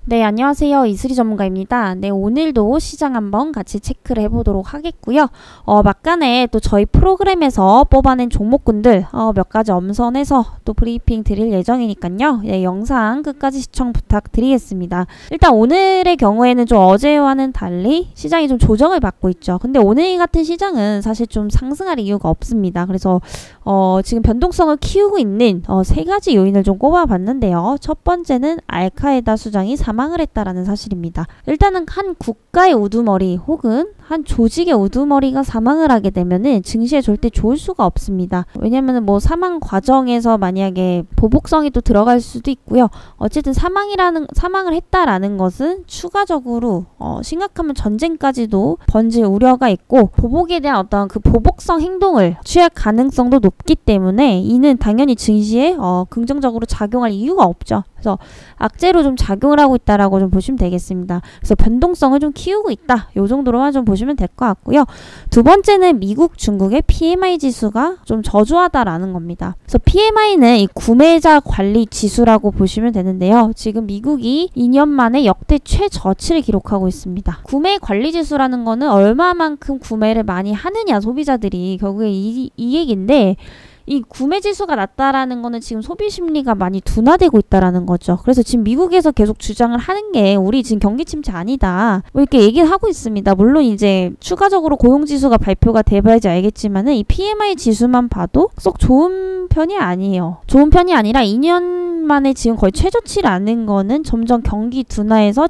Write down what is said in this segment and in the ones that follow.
네, 안녕하세요. 이슬이 전문가입니다. 네, 오늘도 시장 한번 같이 체크를 해보도록 하겠고요. 막간에 또 저희 프로그램에서 뽑아낸 종목군들 몇 가지 엄선해서 또 브리핑 드릴 예정이니까요. 네, 영상 끝까지 시청 부탁드리겠습니다. 일단 오늘의 경우에는 좀 어제와는 달리 시장이 좀 조정을 받고 있죠. 근데 오늘 같은 시장은 사실 좀 상승할 이유가 없습니다. 그래서 지금 변동성을 키우고 있는 세 가지 요인을 좀 꼽아봤는데요. 첫 번째는 알카에다 수장이 사망을 했다라는 사실입니다. 일단은 한 국가의 우두머리 혹은 한 조직의 우두머리가 사망을 하게 되면은 증시에 절대 좋을 수가 없습니다. 왜냐면은 뭐 사망 과정에서 만약에 보복성이 또 들어갈 수도 있고요. 어쨌든 사망을 했다라는 것은 추가적으로 심각하면 전쟁까지도 번질 우려가 있고 보복에 대한 어떤 그 보복성 행동을 취할 가능성도 높기 때문에 이는 당연히 증시에 긍정적으로 작용할 이유가 없죠. 그래서 악재로 좀 작용을 하고 있다라고 좀 보시면 되겠습니다. 그래서 변동성을 좀 키우고 있다. 요 정도로만 좀 보시면 될 것 같고요. 두 번째는 미국, 중국의 PMI 지수가 좀 저조하다라는 겁니다. 그래서 PMI는 이 구매자 관리 지수라고 보시면 되는데요. 지금 미국이 2년 만에 역대 최저치를 기록하고 있습니다. 구매 관리 지수라는 거는 얼마만큼 구매를 많이 하느냐 소비자들이 결국에 이 얘기인데 이 구매 지수가 낮다라는 거는 지금 소비 심리가 많이 둔화되고 있다라는 거죠. 그래서 지금 미국에서 계속 주장을 하는 게 우리 지금 경기 침체 아니다. 뭐 이렇게 얘기를 하고 있습니다. 물론 이제 추가적으로 고용 지수가 발표가 돼봐야지 알겠지만은 이 PMI 지수만 봐도 썩 좋은 편이 아니에요. 좋은 편이 아니라 2년 만에 지금 거의 최저치라는 거는 점점 경기 둔화에서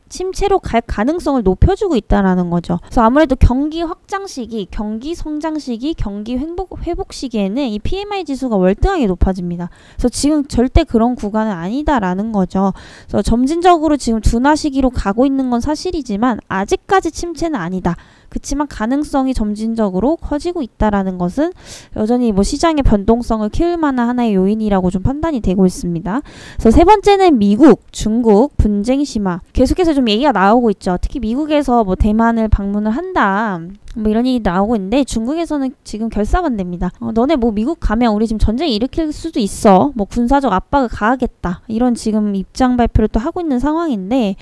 침체로 갈 가능성을 높여주고 있다는 거죠. 그래서 아무래도 경기 확장 시기, 경기 성장 시기, 경기 회복 시기에는 이 PMI 지수가 월등하게 높아집니다. 그래서 지금 절대 그런 구간은 아니다라는 거죠. 그래서 점진적으로 지금 둔화 시기로 가고 있는 건 사실이지만 아직까지 침체는 아니다. 그치만 가능성이 점진적으로 커지고 있다라는 것은 여전히 뭐 시장의 변동성을 키울 만한 하나의 요인이라고 좀 판단이 되고 있습니다. 그래서 세 번째는 미국, 중국 분쟁 심화. 계속해서 좀 얘기가 나오고 있죠. 특히 미국에서 뭐 대만을 방문을 한다. 뭐 이런 얘기 나오고 있는데 중국에서는 지금 결사반대입니다. 너네 뭐 미국 가면 우리 지금 전쟁 일으킬 수도 있어. 뭐 군사적 압박을 가하겠다. 이런 지금 입장 발표를 또 하고 있는 상황인데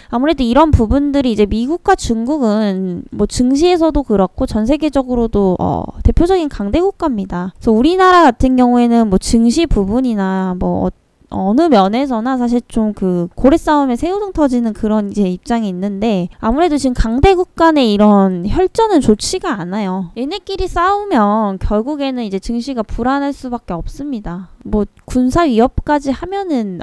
아무래도 이런 부분들이 이제 미국과 중국은 뭐 증시에서도 그렇고 전 세계적으로도 대표적인 강대 국가입니다. 그래서 우리나라 같은 경우에는 뭐 증시 부분이나 뭐 어느 면에서나 사실 좀 그 고래 싸움에 새우등 터지는 그런 이제 입장이 있는데 아무래도 지금 강대국 간의 이런 혈전은 좋지가 않아요. 얘네끼리 싸우면 결국에는 이제 증시가 불안할 수밖에 없습니다. 뭐 군사 위협까지 하면은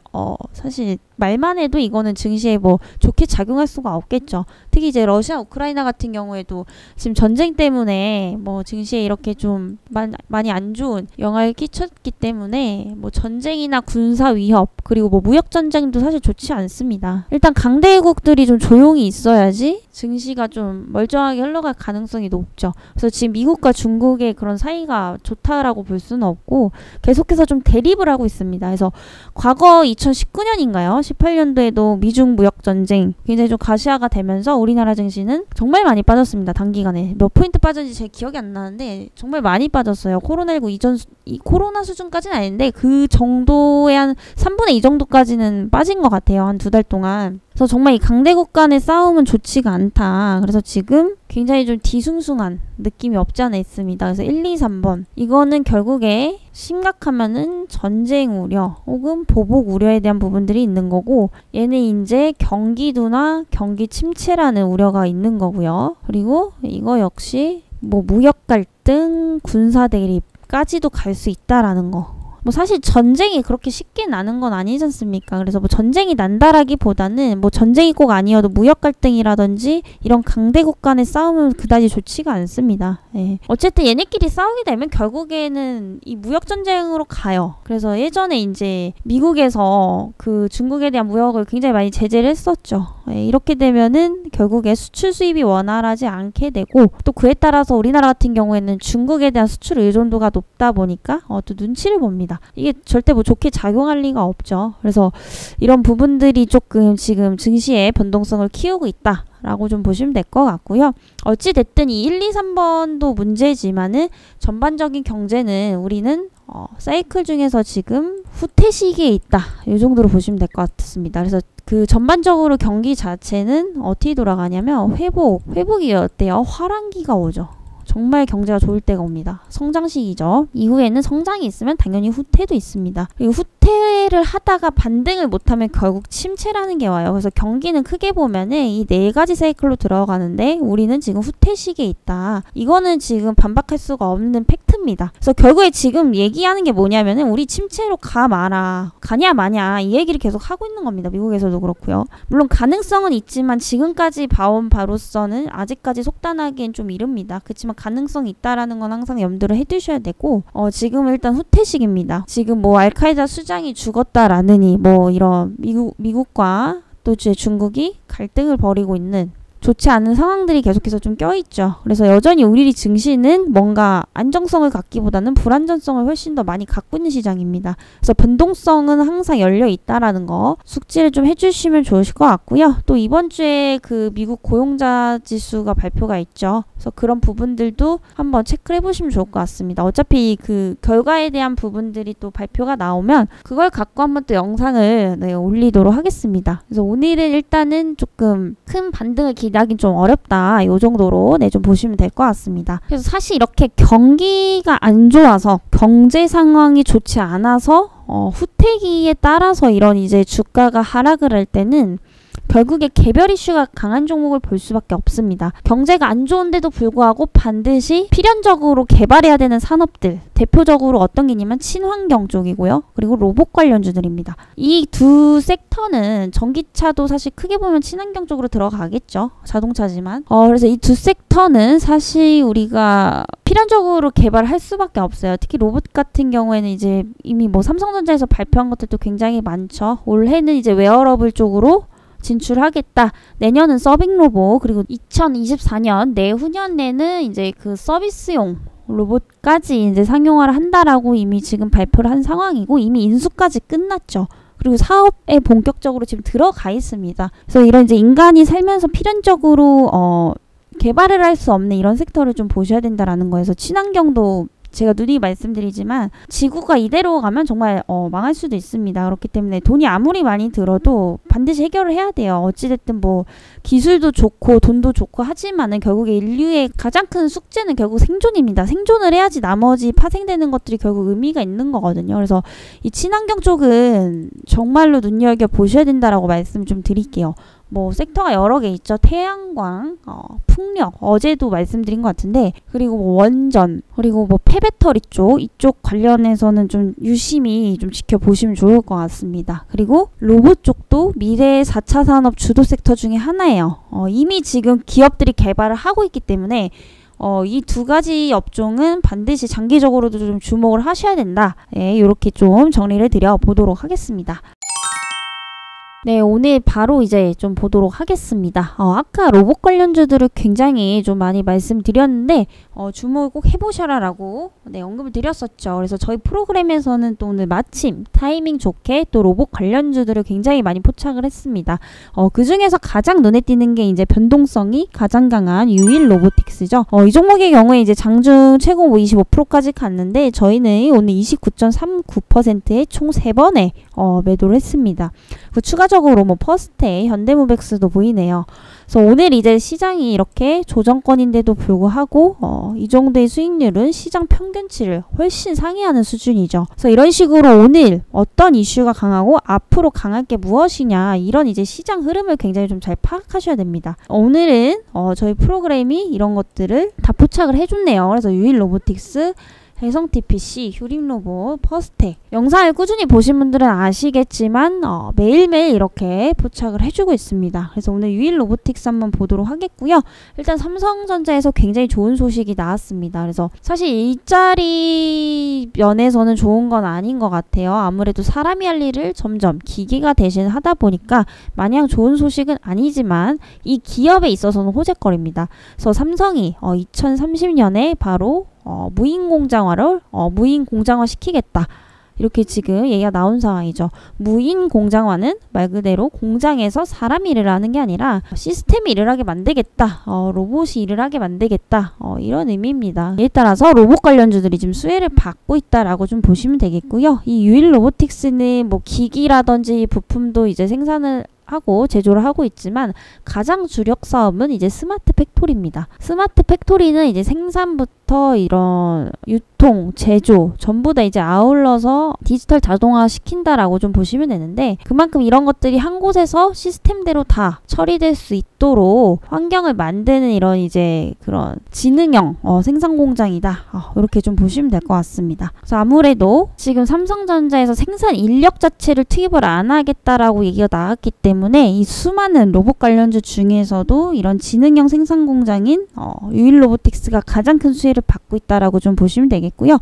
사실 말만 해도 이거는 증시에 뭐 좋게 작용할 수가 없겠죠. 특히 이제 러시아, 우크라이나 같은 경우에도 지금 전쟁 때문에 뭐 증시에 이렇게 좀 많이 안 좋은 영향을 끼쳤기 때문에 뭐 전쟁이나 군사 위협 그리고 뭐 무역 전쟁도 사실 좋지 않습니다. 일단 강대국들이 좀 조용히 있어야지 증시가 좀 멀쩡하게 흘러갈 가능성이 높죠. 그래서 지금 미국과 중국의 그런 사이가 좋다라고 볼 수는 없고 계속해서 좀 대립을 하고 있습니다. 그래서 과거 2019년인가요? 18년도에도 미중 무역 전쟁 굉장히 좀 가시화가 되면서 우리나라 증시는 정말 많이 빠졌습니다. 단기간에 몇 포인트 빠졌는지 제 기억이 안 나는데 정말 많이 빠졌어요. 코로나19 이전 코로나 수준까지는 아닌데 그 정도의 한 3분의 2 정도까지는 빠진 것 같아요. 한 2달 동안. 그래서 정말 이 강대국 간의 싸움은 좋지가 않다. 그래서 지금 굉장히 좀 뒤숭숭한 느낌이 없지 않아 있습니다. 그래서 1, 2, 3번. 이거는 결국에 심각하면은 전쟁 우려 혹은 보복 우려에 대한 부분들이 있는 거고 얘는 이제 경기 둔화, 경기 침체라는 우려가 있는 거고요. 그리고 이거 역시 뭐 무역 갈등, 군사 대립까지도 갈 수 있다라는 거. 뭐 사실 전쟁이 그렇게 쉽게 나는 건 아니지 않습니까? 그래서 뭐 전쟁이 난다라기보다는 뭐 전쟁이 꼭 아니어도 무역 갈등이라든지 이런 강대국 간의 싸움은 그다지 좋지가 않습니다. 예. 어쨌든 얘네끼리 싸우게 되면 결국에는 이 무역 전쟁으로 가요. 그래서 예전에 이제 미국에서 그 중국에 대한 무역을 굉장히 많이 제재를 했었죠. 예, 이렇게 되면은 결국에 수출 수입이 원활하지 않게 되고 또 그에 따라서 우리나라 같은 경우에는 중국에 대한 수출 의존도가 높다 보니까 또 눈치를 봅니다. 이게 절대 뭐 좋게 작용할 리가 없죠. 그래서 이런 부분들이 조금 지금 증시의 변동성을 키우고 있다. 라고 좀 보시면 될 것 같고요. 어찌됐든 이 1, 2, 3번도 문제지만은 전반적인 경제는 우리는 사이클 중에서 지금 후퇴 시기에 있다. 이 정도로 보시면 될 것 같습니다. 그래서 그 전반적으로 경기 자체는 어떻게 돌아가냐면 회복이 어때요? 화랑기가 오죠. 정말 경제가 좋을 때가 옵니다. 성장 시기죠. 이후에는 성장이 있으면 당연히 후퇴도 있습니다. 그리고 후퇴를 하다가 반등을 못하면 결국 침체라는 게 와요. 그래서 경기는 크게 보면은 이 4가지 사이클로 들어가는데 우리는 지금 후퇴 시기에 있다. 이거는 지금 반박할 수가 없는 팩트입니다. 그래서 결국에 지금 얘기하는 게 뭐냐면은 우리 침체로 가 마라. 가냐 마냐 이 얘기를 계속 하고 있는 겁니다. 미국에서도 그렇고요. 물론 가능성은 있지만 지금까지 봐온 바로서는 아직까지 속단하기엔 좀 이릅니다. 그렇지만 가능성이 있다라는 건 항상 염두를 해두셔야 되고 지금 일단 후퇴 시기입니다. 지금 뭐 알카에다 수장이 죽었다라느니 뭐 이런 미국과 또 이제 중국이 갈등을 벌이고 있는 좋지 않은 상황들이 계속해서 좀 껴있죠. 그래서 여전히 우리 증시는 뭔가 안정성을 갖기보다는 불안정성을 훨씬 더 많이 갖고 있는 시장입니다. 그래서 변동성은 항상 열려 있다라는 거 숙지를 좀 해주시면 좋으실 것 같고요. 또 이번 주에 그 미국 고용자 지수가 발표가 있죠. 그래서 그런 부분들도 한번 체크를 해보시면 좋을 것 같습니다. 어차피 그 결과에 대한 부분들이 또 발표가 나오면 그걸 갖고 한번 또 영상을 올리도록 하겠습니다. 그래서 오늘은 일단은 조금 큰 반등을 기대하긴 좀 어렵다. 이 정도로 좀 보시면 될 것 같습니다. 그래서 사실 이렇게 경기가 안 좋아서 경제 상황이 좋지 않아서 후퇴기에 따라서 이런 이제 주가가 하락을 할 때는 결국에 개별 이슈가 강한 종목을 볼 수밖에 없습니다. 경제가 안 좋은데도 불구하고 반드시 필연적으로 개발해야 되는 산업들, 대표적으로 어떤 게 있냐면 친환경 쪽이고요. 그리고 로봇 관련주들입니다. 이 두 섹터는 전기차도 사실 크게 보면 친환경 쪽으로 들어가겠죠. 자동차지만. 그래서 이 두 섹터는 사실 우리가 필연적으로 개발할 수밖에 없어요. 특히 로봇 같은 경우에는 이제 이미 뭐 삼성전자에서 발표한 것들도 굉장히 많죠. 올해는 이제 웨어러블 쪽으로 진출하겠다. 내년은 서빙 로봇, 그리고 2024년 내후년에는 이제 그 서비스용 로봇까지 이제 상용화를 한다라고 이미 지금 발표를 한 상황이고 이미 인수까지 끝났죠. 그리고 사업에 본격적으로 지금 들어가 있습니다. 그래서 이런 이제 인간이 살면서 필연적으로 개발을 할 수 없는 이런 섹터를 좀 보셔야 된다라는 거에서 친환경도 제가 누누이 말씀드리지만 지구가 이대로 가면 정말 망할 수도 있습니다. 그렇기 때문에 돈이 아무리 많이 들어도 반드시 해결을 해야 돼요. 어찌됐든 뭐 기술도 좋고 돈도 좋고 하지만은 결국에 인류의 가장 큰 숙제는 결국 생존입니다. 생존을 해야지 나머지 파생되는 것들이 결국 의미가 있는 거거든요. 그래서 이 친환경 쪽은 정말로 눈여겨보셔야 된다라고 말씀 좀 드릴게요. 뭐 섹터가 여러 개 있죠. 태양광, 풍력, 어제도 말씀드린 것 같은데, 그리고 뭐 원전, 그리고 뭐 폐배터리 쪽, 이쪽 관련해서는 좀 유심히 좀 지켜보시면 좋을 것 같습니다. 그리고 로봇 쪽도 미래의 4차 산업 주도 섹터 중에 하나예요. 이미 지금 기업들이 개발을 하고 있기 때문에 이 두 가지 업종은 반드시 장기적으로도 좀 주목을 하셔야 된다. 이렇게 좀 정리를 드려보도록 하겠습니다. 네, 오늘 바로 이제 좀 보도록 하겠습니다. 아까 로봇 관련주들을 굉장히 좀 많이 말씀드렸는데 주목을 꼭 해보셔라라고 언급을 드렸었죠. 그래서 저희 프로그램에서는 또 오늘 마침 타이밍 좋게 또 로봇 관련주들을 굉장히 많이 포착을 했습니다. 그 중에서 가장 눈에 띄는 게 이제 변동성이 가장 강한 유일 로보틱스죠. 이 종목의 경우에 이제 장중 최고 25%까지 갔는데 저희는 오늘 29.39%에 총 3번에 매도를 했습니다. 그 추가적으로 뭐 퍼스트에 현대모백스도 보이네요. 그래서 오늘 이제 시장이 이렇게 조정권인데도 불구하고 이 정도의 수익률은 시장 평균치를 훨씬 상회하는 수준이죠. 그래서 이런 식으로 오늘 어떤 이슈가 강하고 앞으로 강할 게 무엇이냐 이런 이제 시장 흐름을 굉장히 좀 잘 파악하셔야 됩니다. 오늘은 저희 프로그램이 이런 것들을 다 포착을 해줬네요. 그래서 유일 로보틱스, 해성 TPC, 휴림로봇, 퍼스텍. 영상을 꾸준히 보신 분들은 아시겠지만 매일매일 이렇게 포착을 해주고 있습니다. 그래서 오늘 유일 로보틱스 한번 보도록 하겠고요. 일단 삼성전자에서 굉장히 좋은 소식이 나왔습니다. 그래서 사실 일자리 면에서는 좋은 건 아닌 것 같아요. 아무래도 사람이 할 일을 점점 기계가 대신 하다 보니까 마냥 좋은 소식은 아니지만 이 기업에 있어서는 호재거리입니다. 그래서 삼성이 2030년에 바로 무인 공장화 시키겠다. 이렇게 지금 얘기가 나온 상황이죠. 무인 공장화는 말 그대로 공장에서 사람이 일을 하는 게 아니라 시스템이 일을 하게 만들겠다. 로봇이 일을 하게 만들겠다. 이런 의미입니다. 이에 따라서 로봇 관련주들이 지금 수혜를 받고 있다라고 좀 보시면 되겠고요. 이 유일 로보틱스는 뭐 기기라든지 부품도 이제 생산을 하고 제조를 하고 있지만 가장 주력 사업은 이제 스마트 팩토리입니다. 스마트 팩토리는 이제 생산부터 이런 유통, 제조 전부 다 이제 아울러서 디지털 자동화 시킨다라고 좀 보시면 되는데 그만큼 이런 것들이 한 곳에서 시스템대로 다 처리될 수 있도록 환경을 만드는 이런 이제 그런 지능형 생산 공장이다. 이렇게 좀 보시면 될 것 같습니다. 그래서 아무래도 지금 삼성전자에서 생산 인력 자체를 투입을 안 하겠다라고 얘기가 나왔기 때문에 이 수많은 로봇 관련주 중에서도 이런 지능형 생산 공장인 유일 로보틱스가 가장 큰 수혜를 받고 있다라고 좀 보시면 되겠고요.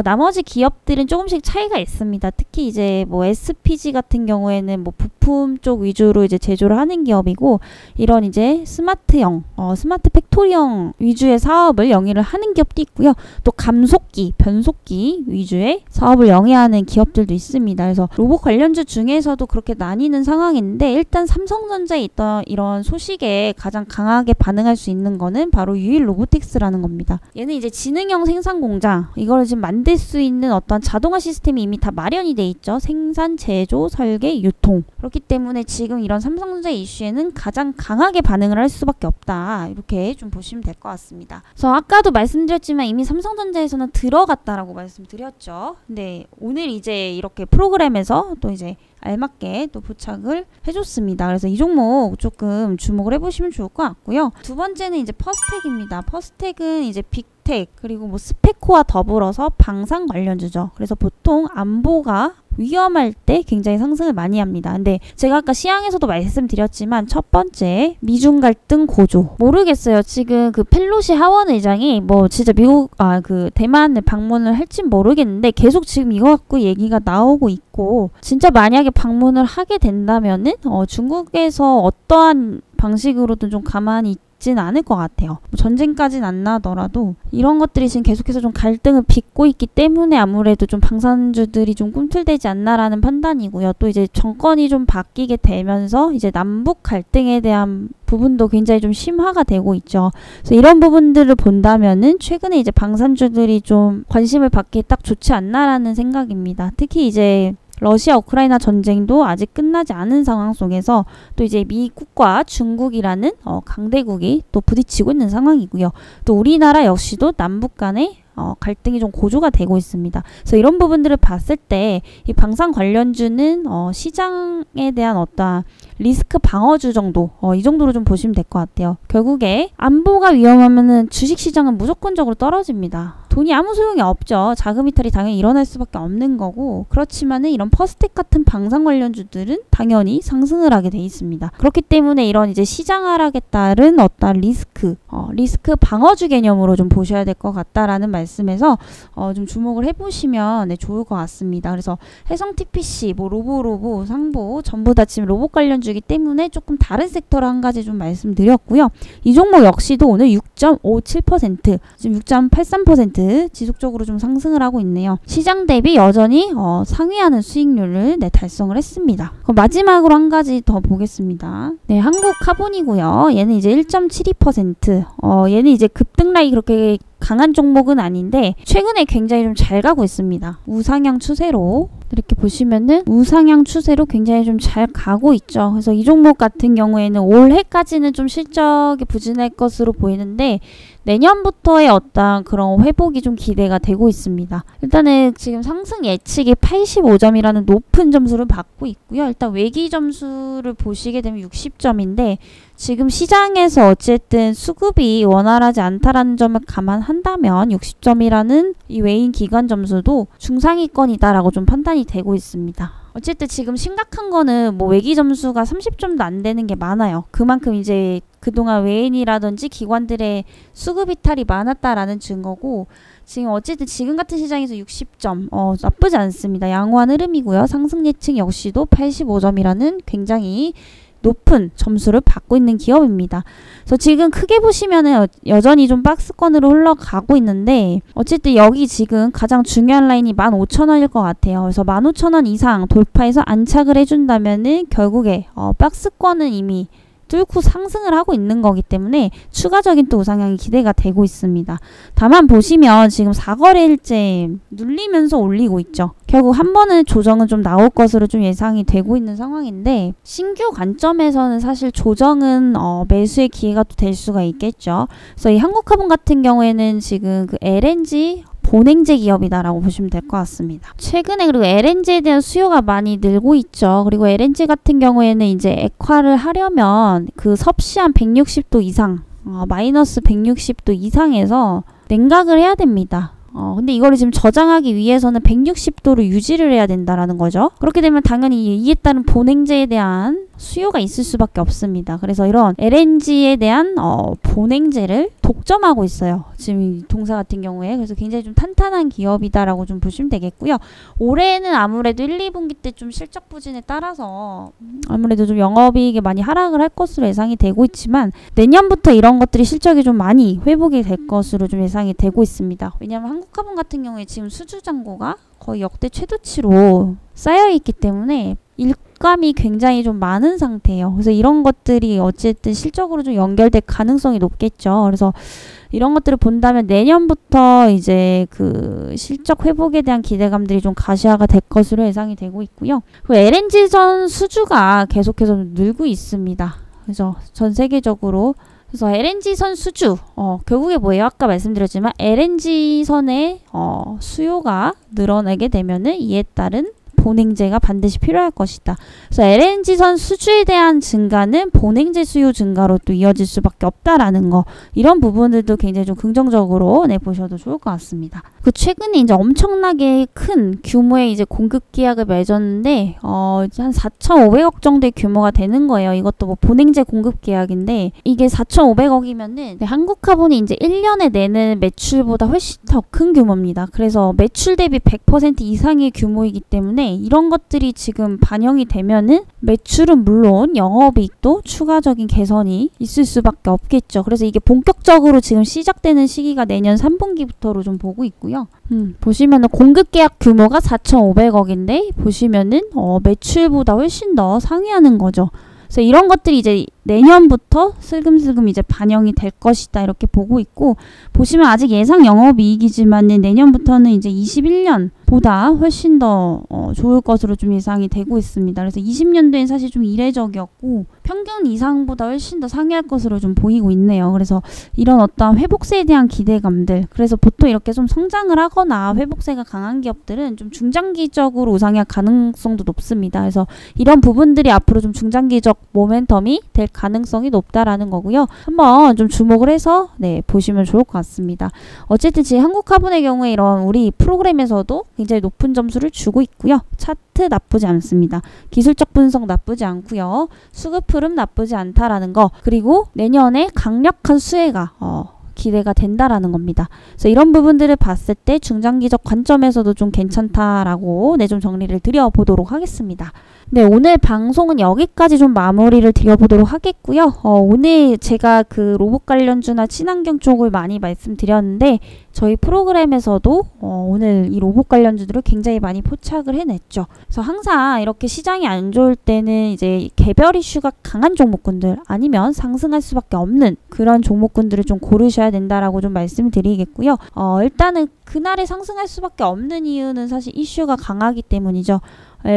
나머지 기업들은 조금씩 차이가 있습니다. 특히 이제 뭐 SPG 같은 경우에는 뭐 부품 쪽 위주로 이제 제조를 하는 기업이고 이런 이제 스마트형, 스마트 팩토리형 위주의 사업을 영위를 하는 기업도 있고요. 또 감속기, 변속기 위주의 사업을 영위하는 기업들도 있습니다. 그래서 로봇 관련주 중에서도 그렇게 나뉘는 상황인데 일단 삼성전자에 있던 이런 소식에 가장 강하게 반응할 수 있는 거는 바로 유일 로보틱스라는 겁니다. 얘는 이제 지능형 생산 공장, 이걸 지금 만들 수 있는 어떤 자동화 시스템이 이미 다 마련이 돼 있죠. 생산, 제조, 설계, 유통. 그렇기 때문에 지금 이런 삼성전자 이슈에는 가장 강하게 반응을 할 수밖에 없다. 이렇게 좀 보시면 될 것 같습니다. 그래서 아까도 말씀드렸지만 이미 삼성전자에서는 들어갔다라고 말씀드렸죠. 근데 오늘 이제 이렇게 프로그램에서 또 이제 알맞게 또 포착을 해줬습니다. 그래서 이 종목 조금 주목을 해보시면 좋을 것 같고요. 두 번째는 이제 퍼스텍입니다. 퍼스텍은 이제 빅텍 그리고 뭐 스페코와 더불어서 방산 관련주죠. 그래서 보통 안보가 위험할 때 굉장히 상승을 많이 합니다. 근데 제가 아까 시황에서도 말씀드렸지만 첫 번째 미중 갈등 고조. 모르겠어요. 지금 그 펠로시 하원 의장이 뭐 진짜 그 대만을 방문을 할진 모르겠는데 계속 지금 이거 갖고 얘기가 나오고 있고 진짜 만약에 방문을 하게 된다면은 중국에서 어떠한 방식으로든 좀 가만히 있진 않을 것 같아요. 뭐 전쟁까지는 안 나더라도 이런 것들이 지금 계속해서 좀 갈등을 빚고 있기 때문에 아무래도 좀 방산주들이 좀 꿈틀대지 않나라는 판단이고요. 또 이제 정권이 좀 바뀌게 되면서 이제 남북 갈등에 대한 부분도 굉장히 좀 심화가 되고 있죠. 그래서 이런 부분들을 본다면은 최근에 이제 방산주들이 좀 관심을 받기에 딱 좋지 않나라는 생각입니다. 특히 이제 러시아 우크라이나 전쟁도 아직 끝나지 않은 상황 속에서 또 이제 미국과 중국이라는 강대국이 또 부딪히고 있는 상황이고요. 또 우리나라 역시도 남북 간의 갈등이 좀 고조가 되고 있습니다. 그래서 이런 부분들을 봤을 때 이 방산 관련주는 시장에 대한 어떤 리스크 방어주 정도 이 정도로 좀 보시면 될 것 같아요. 결국에 안보가 위험하면은 주식시장은 무조건적으로 떨어집니다. 돈이 아무 소용이 없죠. 자금 이탈이 당연히 일어날 수밖에 없는 거고 그렇지만은 이런 퍼스텍 같은 방산 관련주들은 당연히 상승을 하게 돼 있습니다. 그렇기 때문에 이런 이제 시장 하락에 따른 어떤 리스크 방어주 개념으로 좀 보셔야 될 것 같다라는 말씀에서 좀 주목을 해보시면 좋을 것 같습니다. 그래서 해성 TPC, 뭐 로보, 상보 전부 다 지금 로봇 관련주이기 때문에 조금 다른 섹터를 한 가지 좀 말씀드렸고요. 이 종목 역시도 오늘 6.57%, 지금 6.83% 지속적으로 좀 상승을 하고 있네요. 시장 대비 여전히 상회하는 수익률을 달성을 했습니다. 그럼 마지막으로 한 가지 더 보겠습니다. 네, 한국카본이고요. 얘는 이제 1.72%. 얘는 이제 급등락이 그렇게 강한 종목은 아닌데 최근에 굉장히 좀 잘 가고 있습니다. 우상향 추세로 이렇게 보시면은 우상향 추세로 굉장히 좀 잘 가고 있죠. 그래서 이 종목 같은 경우에는 올해까지는 좀 실적이 부진할 것으로 보이는데 내년부터의 어떤 그런 회복이 좀 기대가 되고 있습니다. 일단은 지금 상승 예측이 85점이라는 높은 점수를 받고 있고요. 일단 외기 점수를 보시게 되면 60점인데 지금 시장에서 어쨌든 수급이 원활하지 않다라는 점을 감안한다면 60점이라는 이 외인 기관 점수도 중상위권이다라고 좀 판단이 되고 있습니다. 어쨌든 지금 심각한 거는 뭐 외기 점수가 30점도 안 되는 게 많아요. 그만큼 이제 그동안 외인이라든지 기관들의 수급 이탈이 많았다라는 증거고 지금 어쨌든 지금 같은 시장에서 60점 나쁘지 않습니다. 양호한 흐름이고요. 상승 예측 역시도 85점이라는 굉장히 높은 점수를 받고 있는 기업입니다. 그래서 지금 크게 보시면은 여전히 좀 박스권으로 흘러가고 있는데 어쨌든 여기 지금 가장 중요한 라인이 15,000원일 것 같아요. 그래서 15,000원 이상 돌파해서 안착을 해준다면은 결국에 박스권은 이미 뚫고 상승을 하고 있는 거기 때문에 추가적인 또 우상향이 기대가 되고 있습니다. 다만 보시면 지금 4거래일째 눌리면서 올리고 있죠. 결국 한 번은 조정은 좀 나올 것으로 좀 예상이 되고 있는 상황인데 신규 관점에서는 사실 조정은 매수의 기회가 또 될 수가 있겠죠. 그래서 이 한국화분 같은 경우에는 지금 그 LNG 본행제 기업이다라고 보시면 될 것 같습니다. 최근에 그리고 LNG에 대한 수요가 많이 늘고 있죠. 그리고 LNG 같은 경우에는 이제 액화를 하려면 그 섭씨한 160도 이상, 마이너스 160도 이상에서 냉각을 해야 됩니다. 근데 이거를 지금 저장하기 위해서는 160도로 유지를 해야 된다라는 거죠. 그렇게 되면 당연히 이에 따른 본행제에 대한 수요가 있을 수밖에 없습니다. 그래서 이런 LNG에 대한 본행제를 독점하고 있어요. 지금 이 동사 같은 경우에. 그래서 굉장히 좀 탄탄한 기업이다라고 좀 보시면 되겠고요. 올해는 아무래도 1, 2분기 때 좀 실적 부진에 따라서 아무래도 좀 영업이익이 많이 하락을 할 것으로 예상이 되고 있지만 내년부터 이런 것들이 실적이 좀 많이 회복이 될 것으로 좀 예상이 되고 있습니다. 왜냐하면 한국화분 같은 경우에 지금 수주 잔고가 거의 역대 최대치로 쌓여있기 때문에 일감이 굉장히 좀 많은 상태예요. 그래서 이런 것들이 어쨌든 실적으로 좀 연결될 가능성이 높겠죠. 그래서 이런 것들을 본다면 내년부터 이제 그 실적 회복에 대한 기대감들이 좀 가시화가 될 것으로 예상이 되고 있고요. 그리고 LNG선 수주가 계속해서 늘고 있습니다. 그래서 전 세계적으로 그래서 LNG선 수주, 결국에 뭐예요? 아까 말씀드렸지만 LNG선의 수요가 늘어나게 되면은 이에 따른 본행제가 반드시 필요할 것이다. 그래서 LNG선 수주에 대한 증가는 본행제 수요 증가로 또 이어질 수밖에 없다라는 거. 이런 부분들도 굉장히 좀 긍정적으로 보셔도 좋을 것 같습니다. 그 최근에 이제 엄청나게 큰 규모의 이제 공급 계약을 맺었는데 한 4,500억 정도의 규모가 되는 거예요. 이것도 뭐 본행제 공급 계약인데 이게 4,500억이면은 한국화분이 이제 1년에 내는 매출보다 훨씬 더 큰 규모입니다. 그래서 매출 대비 100% 이상의 규모이기 때문에 이런 것들이 지금 반영이 되면은 매출은 물론 영업이익도 추가적인 개선이 있을 수밖에 없겠죠. 그래서 이게 본격적으로 지금 시작되는 시기가 내년 3분기부터로 좀 보고 있고요. 보시면은 공급 계약 규모가 4,500억인데 보시면은 매출보다 훨씬 더 상회하는 거죠. 그래서 이런 것들이 이제 내년부터 슬금슬금 이제 반영이 될 것이다 이렇게 보고 있고 보시면 아직 예상 영업이익이지만 내년부터는 이제 21년보다 훨씬 더 좋을 것으로 좀 예상이 되고 있습니다. 그래서 20년도엔 사실 좀 이례적이었고 평균 이상보다 훨씬 더 상회할 것으로 좀 보이고 있네요. 그래서 이런 어떤 회복세에 대한 기대감들 그래서 보통 이렇게 좀 성장을 하거나 회복세가 강한 기업들은 좀 중장기적으로 우상향 가능성도 높습니다. 그래서 이런 부분들이 앞으로 좀 중장기적 모멘텀이 될 가능성이 높다라는 거고요. 한번 좀 주목을 해서 보시면 좋을 것 같습니다. 어쨌든 지금 한국화분의 경우에 이런 우리 프로그램에서도 굉장히 높은 점수를 주고 있고요. 차트 나쁘지 않습니다. 기술적 분석 나쁘지 않고요. 수급 흐름 나쁘지 않다라는 거 그리고 내년에 강력한 수혜가 기대가 된다라는 겁니다. 그래서 이런 부분들을 봤을 때 중장기적 관점에서도 좀 괜찮다라고 좀 정리를 드려보도록 하겠습니다. 네, 오늘 방송은 여기까지 좀 마무리를 드려보도록 하겠고요. 오늘 제가 그 로봇 관련주나 친환경 쪽을 많이 말씀드렸는데 저희 프로그램에서도 오늘 이 로봇 관련주들을 굉장히 많이 포착을 해냈죠. 그래서 항상 이렇게 시장이 안 좋을 때는 이제 개별 이슈가 강한 종목군들 아니면 상승할 수밖에 없는 그런 종목군들을 좀 고르셔야 된다라고 좀 말씀드리겠고요. 일단은 그날에 상승할 수밖에 없는 이유는 사실 이슈가 강하기 때문이죠.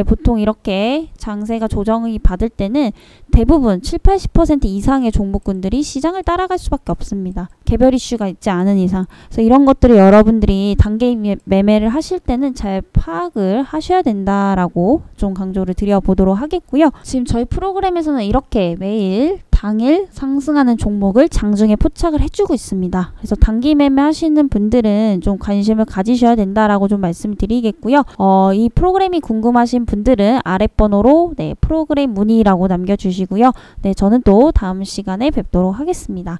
보통 이렇게 장세가 조정이 받을 때는 대부분 7-80% 이상의 종목군들이 시장을 따라갈 수밖에 없습니다. 개별 이슈가 있지 않은 이상. 그래서 이런 것들을 여러분들이 단기 매매를 하실 때는 잘 파악을 하셔야 된다라고 좀 강조를 드려보도록 하겠고요. 지금 저희 프로그램에서는 이렇게 매일 당일 상승하는 종목을 장중에 포착을 해주고 있습니다. 그래서 단기 매매 하시는 분들은 좀 관심을 가지셔야 된다라고 좀 말씀드리겠고요. 이 프로그램이 궁금하신 분들은 아랫번호로 프로그램 문의라고 남겨주시고요. 저는 또 다음 시간에 뵙도록 하겠습니다.